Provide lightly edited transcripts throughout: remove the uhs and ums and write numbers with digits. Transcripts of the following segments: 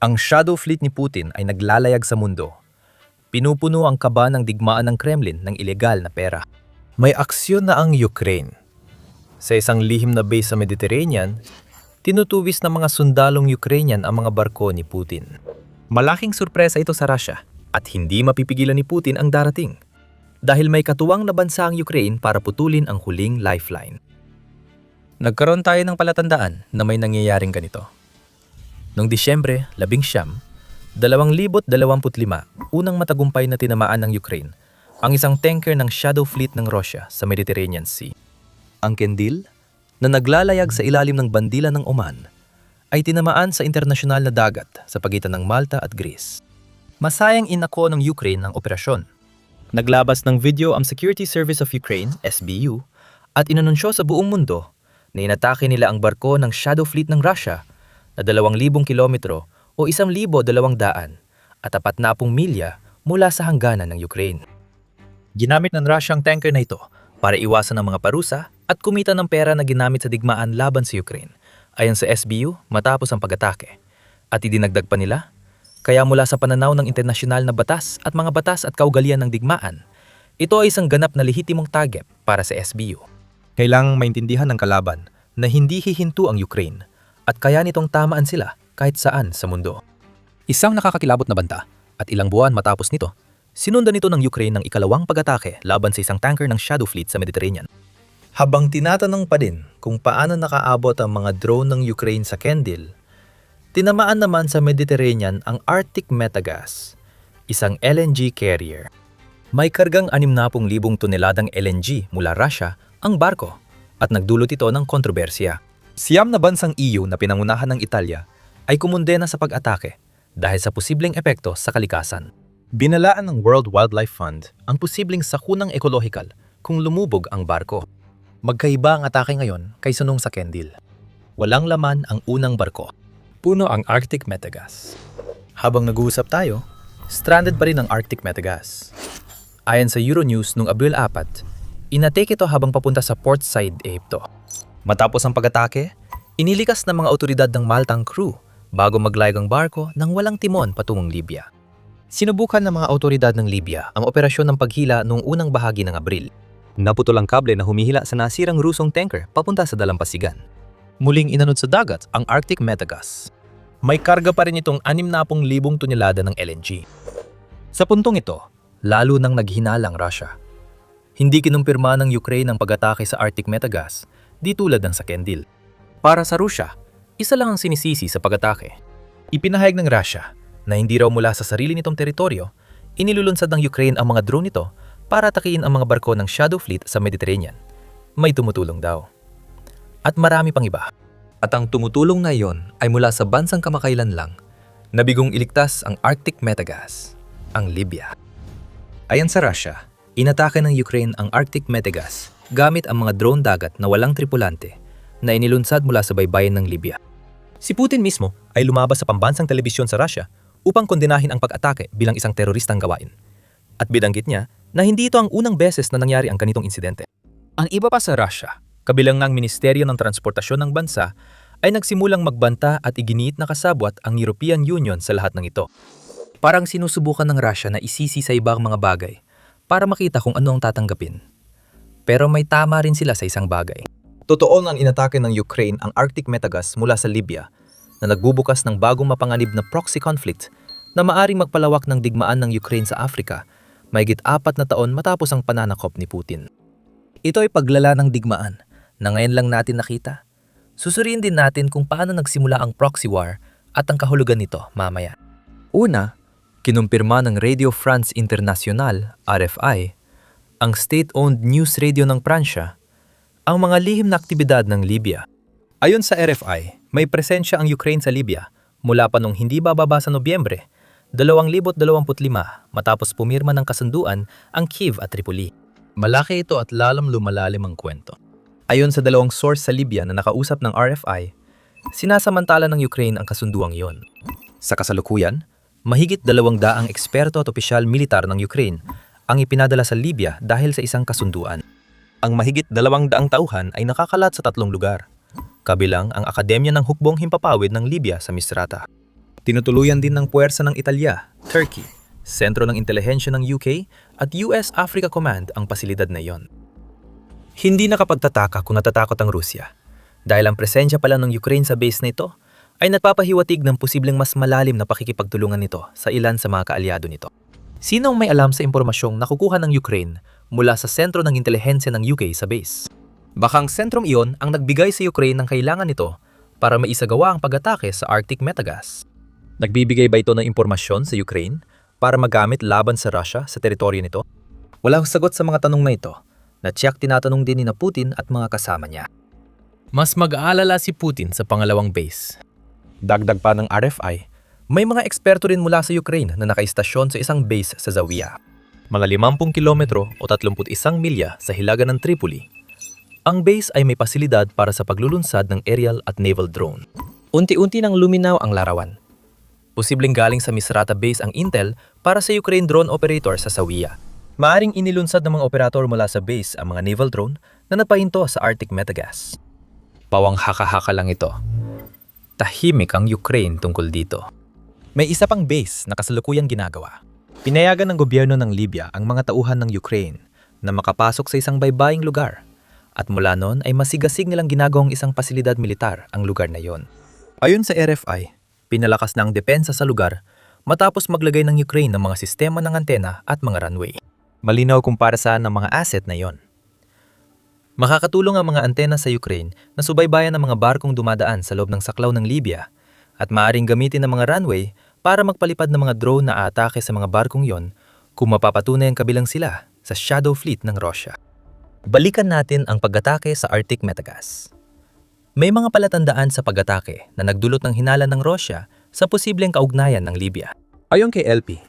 Ang shadow fleet ni Putin ay naglalayag sa mundo. Pinupuno ang kaba ng digmaan ng Kremlin ng ilegal na pera. May aksyon na ang Ukraine. Sa isang lihim na base sa Mediterranean, tinutuwis ng mga sundalong Ukrainian ang mga barko ni Putin. Malaking sorpresa ito sa Russia at hindi mapipigilan ni Putin ang darating. Dahil may katuwang na bansa ang Ukraine para putulin ang huling lifeline. Nagkaroon tayo ng palatandaan na may nangyayaring ganito. Noong Disyembre 19, 2025, unang matagumpay na tinamaan ng Ukraine ang isang tanker ng Shadow Fleet ng Russia sa Mediterranean Sea. Ang Kendil, na naglalayag sa ilalim ng bandila ng Oman, ay tinamaan sa internasyonal na dagat sa pagitan ng Malta at Greece. Masayang inako ng Ukraine ang operasyon. Naglabas ng video ang Security Service of Ukraine, SBU, at inanunsyo sa buong mundo na inatake nila ang barko ng Shadow Fleet ng Russia na 2,000 kilometro o 1,200 at 40 milya mula sa hangganan ng Ukraine. Ginamit ng Russia ang tanker na ito para iwasan ang mga parusa at kumita ng pera na ginamit sa digmaan laban sa Ukraine, ayon sa SBU matapos ang pag-atake. At idinagdag pa nila, kaya mula sa pananaw ng internasyonal na batas at mga batas at kaugalian ng digmaan, ito ay isang ganap na lehitimong target para sa SBU. Kailangang maintindihan ng kalaban na hindi hihinto ang Ukraine at kaya nitong tamaan sila kahit saan sa mundo. Isang nakakakilabot na banta at ilang buwan matapos nito, sinundan nito ng Ukraine ng ikalawang pag-atake laban sa isang tanker ng Shadow Fleet sa Mediterranean. Habang tinatanong pa din kung paano nakaabot ang mga drone ng Ukraine sa Kendil, tinamaan naman sa Mediterranean ang Arctic Metagas, isang LNG carrier. May kargang 60,000 toneladang LNG mula Russia ang barko at nagdulot ito ng kontrobersya. Siyam na bansang EU na pinangunahan ng Italia ay kumundena sa pag-atake dahil sa posibleng epekto sa kalikasan. Binalaan ng World Wildlife Fund ang posibleng sakunang ekolohikal kung lumubog ang barko. Magkaiba ang atake ngayon kaysa nung sa Kendil. Walang laman ang unang barko. Puno ang Arctic Metagas. Habang nag-uusap tayo, stranded pa rin ang Arctic Metagas. Ayon sa Euronews noong Abril 4, inatake ito habang papunta sa Port Said, Egypto. Matapos ang pag-atake, inilikas ng mga otoridad ng Maltang crew bago maglayag ang barko nang walang timon patungong Libya. Sinubukan ng mga otoridad ng Libya ang operasyon ng paghila noong unang bahagi ng Abril. Naputol ang kable na humihila sa nasirang Rusong tanker papunta sa dalampasigan. Muling inanod sa dagat ang Arctic Metagas. May karga pa rin itong 60,000 tonelada ng LNG. Sa puntong ito, lalo nang naghinala ang Russia. Hindi kinumpirma ng Ukraine ang pag-atake sa Arctic Metagas, di tulad ng sa Kendil. Para sa Russia, isa lang ang sinisisi sa pag-atake. Ipinahayag ng Russia na hindi raw mula sa sarili nitong teritoryo, inilulunsad ng Ukraine ang mga drone nito para atakiin ang mga barko ng Shadow Fleet sa Mediterranean. May tumutulong daw. At marami pang iba. At ang tumutulong na iyon ay mula sa bansang kamakailan lang na bigong iligtas ang Arctic Metagas, ang Libya. Ayon sa Russia, inatake ng Ukraine ang Arctic Metagas gamit ang mga drone dagat na walang tripulante na inilunsad mula sa baybayin ng Libya. Si Putin mismo ay lumabas sa pambansang telebisyon sa Russia upang kondenahin ang pag-atake bilang isang teroristang gawain. At binanggit niya na hindi ito ang unang beses na nangyari ang ganitong insidente. Ang iba pa sa Russia, kabilang ng Ministeryo ng Transportasyon ng bansa, ay nagsimulang magbanta at iginiit na kasabwat ang European Union sa lahat ng ito. Parang sinusubukan ng Russia na isisi sa ibang mga bagay para makita kung ano ang tatanggapin. Pero may tama rin sila sa isang bagay. Totoo na inatake ng Ukraine ang Arctic Metagas mula sa Libya na nagbubukas ng bagong mapanganib na proxy conflict na maaring magpalawak ng digmaan ng Ukraine sa Africa mahigit 4 na taon matapos ang pananakop ni Putin. Ito ay paglala ng digmaan na ngayon lang natin nakita. Susuriin din natin kung paano nagsimula ang proxy war at ang kahulugan nito mamaya. Una, kinumpirma ng Radio France Internationale, RFI, ang state-owned news radio ng Pransya, ang mga lihim na aktibidad ng Libya. Ayon sa RFI, may presensya ang Ukraine sa Libya mula pa nung hindi bababa sa Nobyembre 2025 matapos pumirma ng kasunduan ang Kyiv at Tripoli. Malaki ito at lalong lumalalim ang kwento. Ayon sa dalawang source sa Libya na nakausap ng RFI, sinasamantala ng Ukraine ang kasunduang iyon. Sa kasalukuyan, mahigit 200 eksperto at opisyal militar ng Ukraine ang ipinadala sa Libya dahil sa isang kasunduan. Ang mahigit 200 tauhan ay nakakalat sa 3 lugar, kabilang ang Akademya ng Hukbong Himpapawid ng Libya sa Misrata. Tinutuluyan din ng puwersa ng Italya, Turkey, sentro ng intelihensya ng UK at US Africa Command ang pasilidad na iyon. Hindi nakapagtataka kung natatakot ang Rusya dahil ang presensya pala ng Ukraine sa base na ito ay nagpapahiwatig ng posibleng mas malalim na pakikipagtulungan nito sa ilan sa mga kaalyado nito. Sinong may alam sa impormasyong nakukuha ng Ukraine mula sa sentro ng intelihensya ng UK sa base? Baka ang sentrong iyon ang nagbigay sa Ukraine ng kailangan nito para maisagawa ang pag-atake sa Arctic Metagas. Nagbibigay ba ito ng impormasyon sa Ukraine para magamit laban sa Russia sa teritoryo nito? Walang sagot sa mga tanong na ito na tiyak tinatanong din ni Putin at mga kasama niya. Mas mag-aalala si Putin sa pangalawang base. Dagdag pa ng RFI, may mga eksperto rin mula sa Ukraine na nakaistasyon sa isang base sa Zawiya. Mga 50 kilometro o 31 milya sa hilaga ng Tripoli. Ang base ay may pasilidad para sa paglulunsad ng aerial at naval drone. Unti-unti nang luminaw ang larawan. Posibleng galing sa Misrata base ang intel para sa Ukraine drone operator sa Zawiya. Maaring inilunsad ng mga operator mula sa base ang mga naval drone na napahinto sa Arctic Metagas. Pawang haka-haka lang ito. Tahimik ang Ukraine tungkol dito. May isa pang base na kasalukuyang ginagawa. Pinayagan ng gobyerno ng Libya ang mga tauhan ng Ukraine na makapasok sa isang baybaying lugar. At mula noon ay masigasig nilang ginagawang isang pasilidad militar ang lugar na yon. Ayon sa RFI, pinalakas na ang depensa sa lugar matapos maglagay ng Ukraine ng mga sistema ng antena at mga runway. Malinaw kung para saan ang mga asset na yon. Makakatulong ang mga antena sa Ukraine na subaybayan ng mga barkong dumadaan sa loob ng saklaw ng Libya at maaaring gamitin ng mga runway para magpalipad ng mga drone na aatake sa mga barkong yon kung mapapatunay ang kabilang sila sa Shadow Fleet ng Russia. Balikan natin ang pag-atake sa Arctic Metagas. May mga palatandaan sa pag-atake na nagdulot ng hinala ng Russia sa posibleng kaugnayan ng Libya. Ayon kay LP,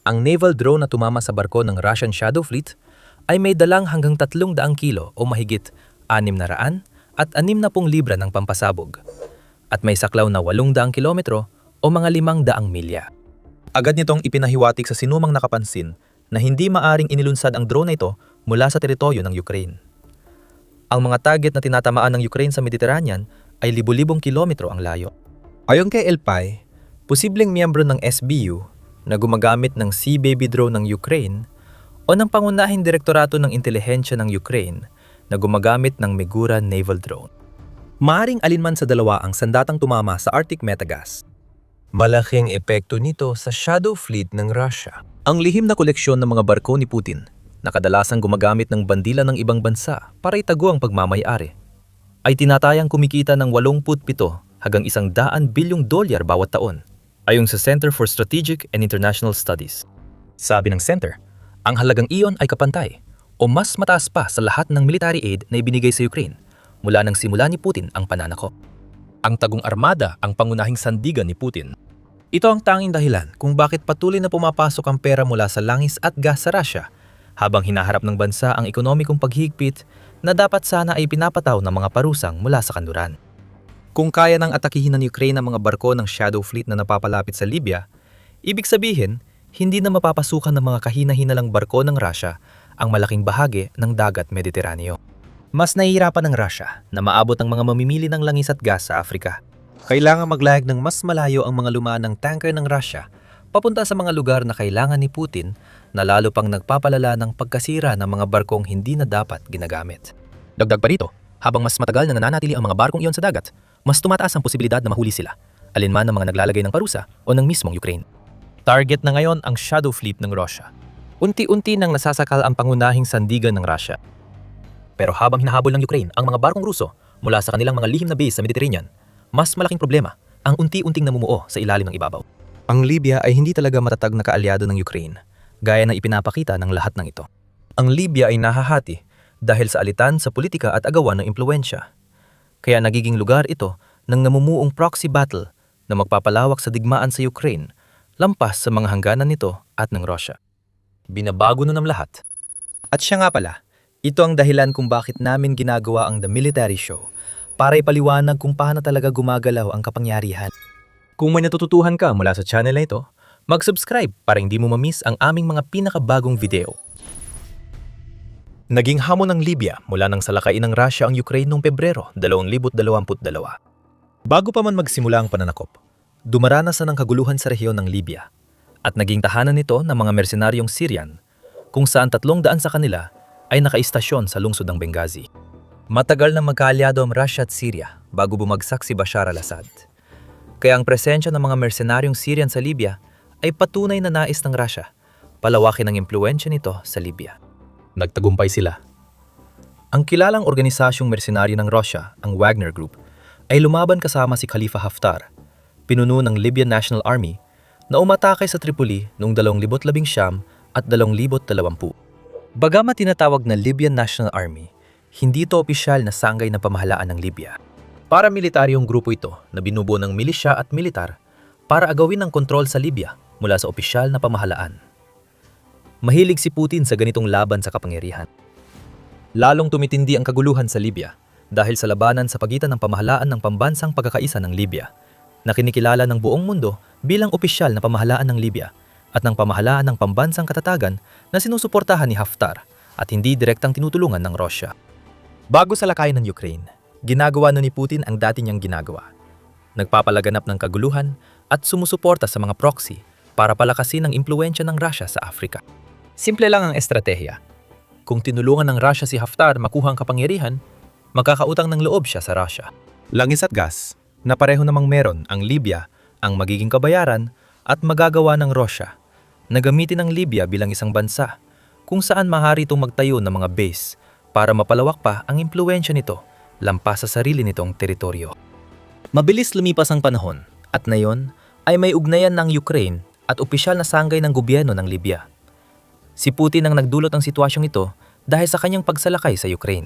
ang naval drone na tumama sa barko ng Russian Shadow Fleet ay may dalang hanggang 300 kilo o mahigit 600 at 60 libra ng pampasabog at may saklaw na 800 kilometro o mga 500 milya. Agad nitong ipinahiwatig sa sinumang nakapansin na hindi maaring inilunsad ang drone na ito mula sa teritoryo ng Ukraine. Ang mga target na tinatamaan ng Ukraine sa Mediterranean ay libu-libong kilometro ang layo. Ayon kay Elpay, posibleng miyembro ng SBU na gumagamit ng Sea Baby drone ng Ukraine o ng pangunahing direktorato ng intelihensya ng Ukraine na gumagamit ng Megura naval drone. Maaring alinman sa dalawa ang sandatang tumama sa Arctic Metagas. Malaking epekto nito sa Shadow Fleet ng Russia. Ang lihim na koleksyon ng mga barko ni Putin na kadalasang gumagamit ng bandila ng ibang bansa para itago ang pagmamay-ari ay tinatayang kumikita ng 87 hanggang $100 bilyong bawat taon ayon sa Center for Strategic and International Studies. Sabi ng center, ang halagang iyon ay kapantay o mas mataas pa sa lahat ng military aid na ibinigay sa Ukraine mula nang simula ni Putin ang pananakop. Ang tagong armada ang pangunahing sandigan ni Putin. Ito ang tanging dahilan kung bakit patuloy na pumapasok ang pera mula sa langis at gas sa Russia habang hinaharap ng bansa ang ekonomikong paghigpit na dapat sana ay pinapataw ng mga parusang mula sa kanluran. Kung kaya ng atakihin ng Ukraine ang mga barko ng Shadow Fleet na napapalapit sa Libya, ibig sabihin, hindi na mapapasukan ng mga kahina-hinalang barko ng Russia ang malaking bahagi ng dagat Mediteraneo. Mas nahihirapan ng Russia na maabot ang mga mamimili ng langis at gas sa Afrika. Kailangan maglayag ng mas malayo ang mga lumaan ng tanker ng Russia papunta sa mga lugar na kailangan ni Putin na lalo pang nagpapalala ng pagkasira ng mga barkong hindi na dapat ginagamit. Dagdag pa rito, habang mas matagal na nananatili ang mga barkong iyon sa dagat, mas tumataas ang posibilidad na mahuli sila, alinman ng mga naglalagay ng parusa o ng mismong Ukraine. Target na ngayon ang Shadow Fleet ng Russia. Unti-unti nang nasasakal ang pangunahing sandigan ng Russia. Pero habang hinahabol ng Ukraine ang mga barkong Ruso mula sa kanilang mga lihim na base sa Mediterranean, mas malaking problema ang unti-unting namumuo sa ilalim ng ibabaw. Ang Libya ay hindi talaga matatag na kaalyado ng Ukraine, gaya ng ipinapakita ng lahat ng ito. Ang Libya ay nahahati dahil sa alitan sa politika at agawan ng impluwensya. Kaya nagiging lugar ito ng namumuong proxy battle na magpapalawak sa digmaan sa Ukraine, lampas sa mga hangganan nito at ng Russia. Binabago na ng lahat. At siya nga pala, ito ang dahilan kung bakit namin ginagawa ang The Military Show para ipaliwanag kung paano talaga gumagalaw ang kapangyarihan. Kung may natututuhan ka mula sa channel na ito, mag-subscribe para hindi mo mamiss ang aming mga pinakabagong video. Naging hamon ng Libya mula nang salakain ng Russia ang Ukraine noong Pebrero 2022. Bago pa man magsimula ang pananakop, Dumaranas na ng kaguluhan sa rehiyon ng Libya at naging tahanan nito ng mga mersenaryong Syrian kung saan 300 sa kanila ay nakaistasyon sa lungsod ng Benghazi. Matagal na magkaalyado ang Russia at Syria bago bumagsak si Bashar al-Assad. Kaya ang presensya ng mga mersenaryong Syrian sa Libya ay patunay na nais ng Russia palawakin ang impluwensya nito sa Libya. Nagtagumpay sila. Ang kilalang organisasyong mersenaryo ng Russia, ang Wagner Group, ay lumaban kasama si Khalifa Haftar, pinuno ng Libyan National Army, na umatake sa Tripoli noong 2019 at 2020. Bagamat tinatawag na Libyan National Army, hindi ito opisyal na sanggay ng pamahalaan ng Libya. Paramilitaryong grupo ito na binubuo ng milisya at militar para agawin ang kontrol sa Libya mula sa opisyal na pamahalaan. Mahilig si Putin sa ganitong laban sa kapangyarihan. Lalong tumitindi ang kaguluhan sa Libya dahil sa labanan sa pagitan ng pamahalaan ng pambansang pagkakaisa ng Libya, na kinikilala ng buong mundo bilang opisyal na pamahalaan ng Libya, at ng pamahalaan ng pambansang katatagan na sinusuportahan ni Haftar at hindi direktang tinutulungan ng Russia. Bago sa lakayin ng Ukraine, ginagawa ni Putin ang dati niyang ginagawa. Nagpapalaganap ng kaguluhan at sumusuporta sa mga proxy para palakasin ang impluwensya ng Russia sa Africa. Simple lang ang estratehiya. Kung tinulungan ng Russia si Haftar makuha ang kapangyarihan, magkakautang ng loob siya sa Russia. Langis at gas, na pareho namang meron ang Libya ang magiging kabayaran at magagawa ng Russia na gamitin ang Libya bilang isang bansa kung saan maaari itong magtayo ng mga base para mapalawak pa ang impluwensya nito lampas sa sarili nitong teritoryo. Mabilis lumipas ang panahon at ngayon ay may ugnayan ng Ukraine at opisyal na sanggay ng gobyerno ng Libya. Si Putin ang nagdulot ng sitwasyong ito dahil sa kanyang pagsalakay sa Ukraine.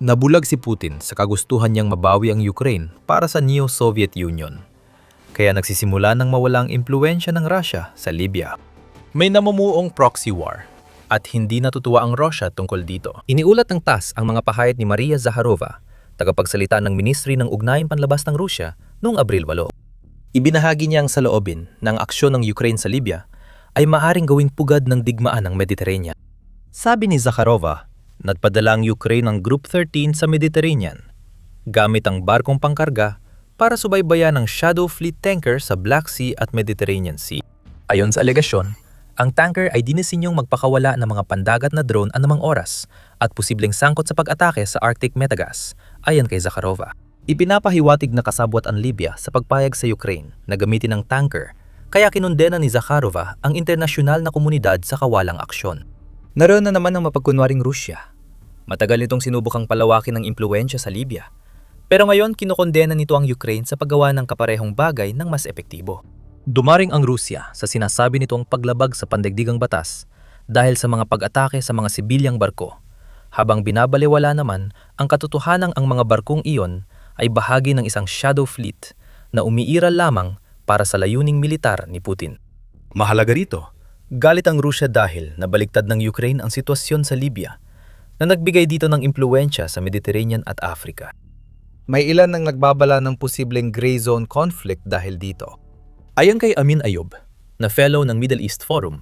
Nabulag si Putin sa kagustuhan niyang mabawi ang Ukraine para sa Neo-Soviet Union. Kaya nagsisimula ng mawala ang impluwensya ng Russia sa Libya. May namumuong proxy war at hindi natutuwa ang Russia tungkol dito. Iniulat ng TASS ang mga pahayag ni Maria Zakharova, tagapagsalita ng Ministry ng Ugnayang Panlabas ng Rusya noong Abril 8. Ibinahagi niya ang saloobin na ang aksyon ng Ukraine sa Libya ay maaring gawing pugad ng digmaan ng Mediterranean. Sabi ni Zakharova, nagpadala ang Ukraine ng Group 13 sa Mediterranean gamit ang barkong pangkarga para subaybayan ang Shadow Fleet tanker sa Black Sea at Mediterranean Sea. Ayon sa alegasyon, ang tanker ay dinisinyong magpakawala ng mga pandagat na drone anumang oras at posibleng sangkot sa pag-atake sa Arctic Metagas, ayon kay Zakharova. Ipinapahiwatig na kasabwat ang Libya sa pagpayag sa Ukraine na gamitin ang tanker, kaya kinundena ni Zakharova ang internasyonal na komunidad sa kawalang aksyon. Naroon na naman ang mapagkunwaring Rusya. Matagal nitong sinubukang palawakin ang impluwensya sa Libya, pero ngayon kinokondena nito ang Ukraine sa paggawa ng kaparehong bagay ng mas epektibo. Dumaring ang Rusya sa sinasabi nitong paglabag sa pandaigdigang batas dahil sa mga pag-atake sa mga sibilyang barko, habang binabalewala naman ang katotohanang ang mga barkong iyon ay bahagi ng isang shadow fleet na umiiral lamang para sa layuning militar ni Putin. Mahalaga rito, galit ang Rusya dahil nabaliktad ng Ukraine ang sitwasyon sa Libya na nagbigay dito ng impluwensya sa Mediterranean at Africa. May ilan nang nagbabala ng posibleng gray zone conflict dahil dito. Ayon kay Amin Ayub, na fellow ng Middle East Forum,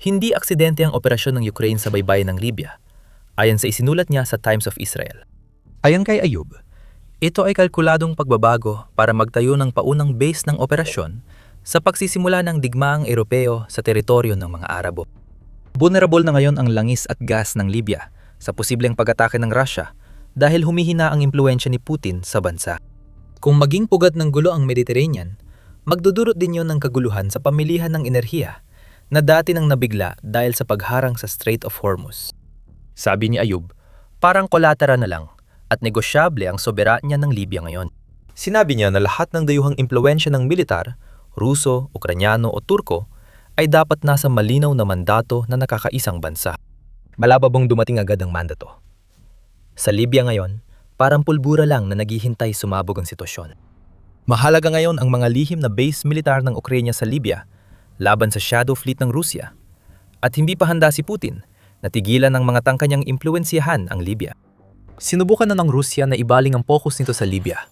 hindi aksidente ang operasyon ng Ukraine sa baybayin ng Libya, ayon sa isinulat niya sa Times of Israel. Ayon kay Ayub, ito ay kalkuladong pagbabago para magtayo ng paunang base ng operasyon sa pagsisimula ng digmaang Europeo sa teritoryo ng mga Arabo. Vulnerable na ngayon ang langis at gas ng Libya sa posibleng pag-atake ng Russia dahil humihina ang impluwensya ni Putin sa bansa. Kung maging pugad ng gulo ang Mediterranean, magdudulot din yon ng kaguluhan sa pamilihan ng enerhiya na dati nang nabigla dahil sa pagharang sa Strait of Hormuz. Sabi ni Ayub, parang kolatera na lang at negosyable ang soberanya ng Libya ngayon. Sinabi niya na lahat ng dayuhang impluwensya ng militar, Ruso, Ukranyano o Turko, ay dapat nasa malinaw na mandato na nakakaisang bansa. Malababong dumating agad ang mandato. Sa Libya ngayon, parang pulbura lang na naghihintay sumabog ang sitwasyon. Mahalaga ngayon ang mga lihim na base militar ng Ukraine sa Libya laban sa shadow fleet ng Rusya, at hindi pa handa si Putin na tigilan ng mga tangka niyang impluwensyahan ang Libya. Sinubukan na ng Rusya na ibaling ang focus nito sa Libya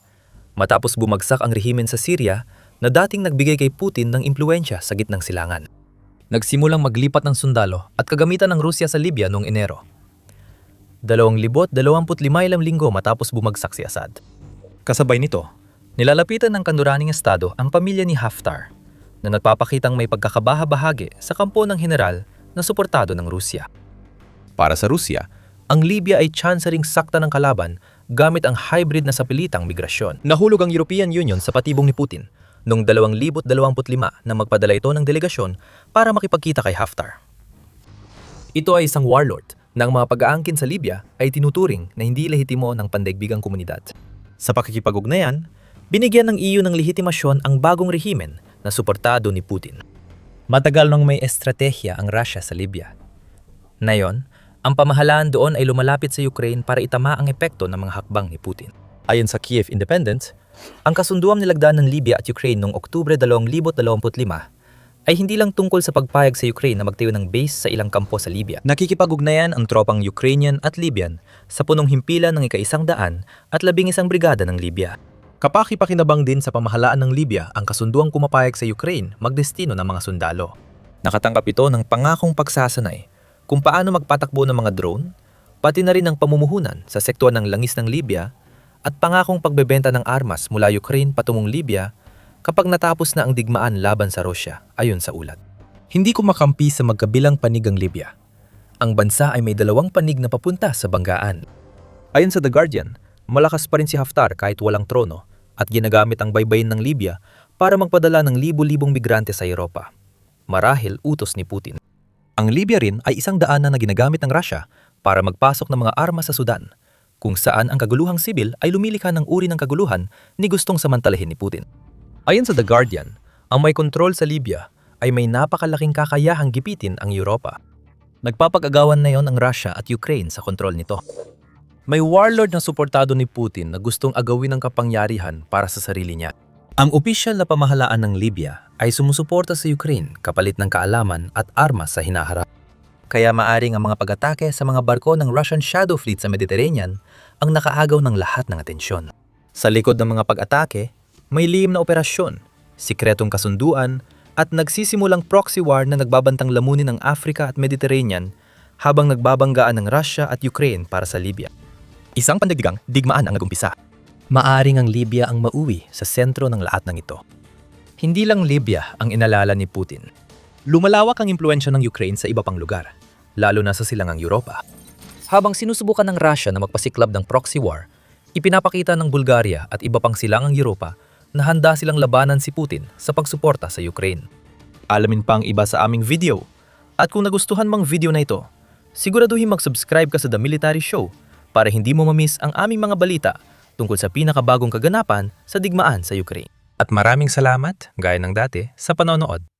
matapos bumagsak ang rehimen sa Syria na dating nagbigay kay Putin ng impluwensya sa gitnang silangan. Nagsimulang maglipat ng sundalo at kagamitan ng Rusya sa Libya noong Enero. 225 linggo matapos bumagsak si Assad. Kasabay nito, Nilalapitan ng kanluraning estado ang pamilya ni Haftar na nagpapakitang may pagkakabaha-bahagi sa kampo ng general na suportado ng Rusya. Para sa Rusya, ang Libya ay tsansa ring sakta ng kalaban gamit ang hybrid na sapilitang migrasyon. Nahulog ang European Union sa patibong ni Putin noong 2025 na magpadala ito ng delegasyon para makipagkita kay Haftar. Ito ay isang warlord na ang mga pag-aangkin sa Libya ay tinuturing na hindi lehitimo ng pandaigdigang komunidad. Sa pakikipag-ugnayan, binigyan ng EU ng lehitimasyon ang bagong rehimen na suportado ni Putin. Matagal nang may estratehiya ang Russia sa Libya. Ngayon, ang pamahalaan doon ay lumalapit sa Ukraine para itama ang epekto ng mga hakbang ni Putin. Ayon sa Kiev Independent, ang kasunduang nilagdaan ng Libya at Ukraine noong Oktubre 2025 ay hindi lang tungkol sa pagpayag sa Ukraine na magtayo ng base sa ilang kampo sa Libya. Nakikipag-ugnayan ang tropang Ukrainian at Libyan sa punong himpilan ng 100 at 11 brigada ng Libya. Kapaki-pakinabang din sa pamahalaan ng Libya ang kasunduang pumapayag sa Ukraine magdestino ng mga sundalo. Nakatanggap ito ng pangakong pagsasanay kung paano magpatakbo ng mga drone, pati na rin ang pamumuhunan sa sektor ng langis ng Libya at pangakong pagbebenta ng armas mula Ukraine patungong Libya kapag natapos na ang digmaan laban sa Rusya, ayon sa ulat. Hindi kumakampi sa magkabilang panig ang Libya. Ang bansa ay may 2 panig na papunta sa banggaan. Ayon sa The Guardian, malakas pa rin si Haftar kahit walang trono at ginagamit ang baybayin ng Libya para magpadala ng libu-libong migrante sa Europa. Marahil utos ni Putin. Ang Libya rin ay isang daanan na ginagamit ng Russia para magpasok ng mga armas sa Sudan, kung saan ang kaguluhang sibil ay lumilikha ng uri ng kaguluhan ni gustong samantalahin ni Putin. Ayon sa The Guardian, ang may kontrol sa Libya ay may napakalaking kakayahang gipitin ang Europa. Nagpapag-agawan na yon ang Russia at Ukraine sa kontrol nito. May warlord na suportado ni Putin na gustong agawin ang kapangyarihan para sa sarili niya. Ang opisyal na pamahalaan ng Libya ay sumusuporta sa Ukraine kapalit ng kaalaman at armas sa hinaharap. Kaya maaring ang mga pag-atake sa mga barko ng Russian Shadow Fleet sa Mediterranean ang nakaagaw ng lahat ng atensyon. Sa likod ng mga pag-atake, may lihim na operasyon, sikretong kasunduan, at nagsisimulang proxy war na nagbabantang lamunin ng Africa at Mediterranean habang nagbabanggaan ng Russia at Ukraine para sa Libya. Isang pandaigdigang digmaan ang nagumpisa. Maaring ang Libya ang mauwi sa sentro ng lahat ng ito. Hindi lang Libya ang inalala ni Putin. Lumalawak ang impluensya ng Ukraine sa iba pang lugar, lalo na sa silangang Europa. Habang sinusubukan ng Russia na magpasiklab ng proxy war, ipinapakita ng Bulgaria at iba pang silangang Europa na handa silang labanan si Putin sa pagsuporta sa Ukraine. Alamin pa ang iba sa aming video. At kung nagustuhan mang video na ito, siguraduhin mag-subscribe ka sa The Military Show para hindi mo mamiss ang aming mga balita tungkol sa pinakabagong kaganapan sa digmaan sa Ukraine. At maraming salamat, gaya ng dati, sa panonood.